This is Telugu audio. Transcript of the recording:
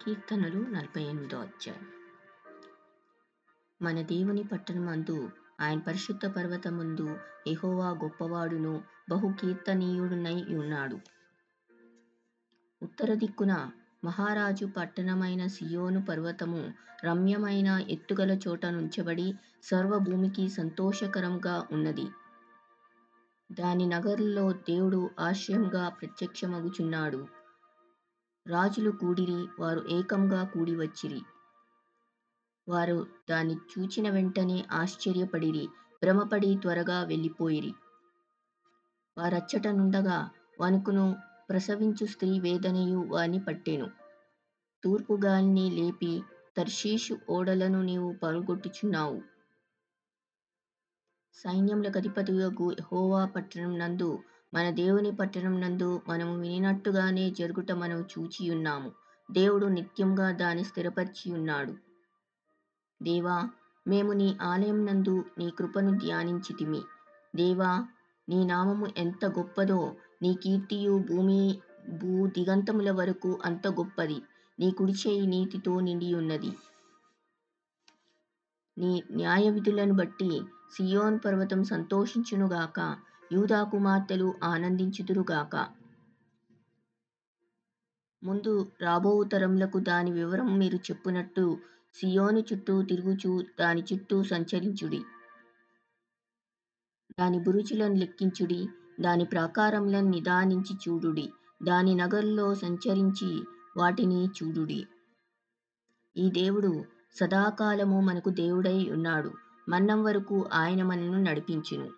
కీర్తనలు 48 అధ్యాయం. మన దేవుని పట్టణమందు ఆయన పరిశుద్ధ పర్వతమందు యెహోవా గొప్పవాడును బహు కీర్తనీయుడునై ఉన్నాడు. ఉత్తర దిక్కున మహారాజు పట్టణమైన సియోను పర్వతము రమ్యమైన ఎత్తుగల చోట నుంచబడి సర్వభూమికి సంతోషకరంగా ఉన్నది. దాని నగరుల్లో దేవుడు ఆశ్రయంగా ప్రత్యక్షమగుచున్నాడు. రాజులు కూడిరి, వారు ఏకంగా కూడి వచ్చిరి. వారు దాన్ని చూచిన వెంటనే ఆశ్చర్యపడిరి, భ్రమపడి త్వరగా వెళ్ళిపోయిరి. వారచ్చట నుండగా వణుకును ప్రసవించు స్త్రీ వేదనయు వారిని పట్టెను. తూర్పు గాలిని లేపి తర్షీషు ఓడలను నీవు పడగొట్టుచున్నావు. సైన్యములకు అధిపతియగు యెహోవా పట్టణం నందు, మన దేవుని పట్టణం నందు మనము వినినట్టుగానే జరుగుట మనము చూచియున్నాము. దేవుడు నిత్యంగా దాన్ని స్థిరపరచి ఉన్నాడు. దేవా, మేము నీ ఆలయం నందు నీ కృపను ధ్యానించితిమి. దేవా, నీ నామము ఎంత గొప్పదో, నీ కీర్తియు భూ దిగంతముల వరకు అంత గొప్పది. నీ కుడిచేయి నీతితో నిండియున్నది. నీ న్యాయ విధులను బట్టి సియోను పర్వతం సంతోషించునుగాక, యూదా కుమార్తెలు ఆనందించుదురుగాక. ముందు రాబోవు తరములకు దాని వివరం మీరు చెప్పునట్టు సియోను చుట్టూ తిరుగుచూ దాని చుట్టూ సంచరించుడి. దాని బురుజులను లెక్కించుడి, దాని ప్రాకారములను నిదానించి చూడుడి. దాని నగరుల్లో సంచరించి వాటిని చూడుడి. ఈ దేవుడు సదాకాలము మనకు దేవుడై ఉన్నాడు. మన్నం వరకు ఆయన మనను నడిపించును.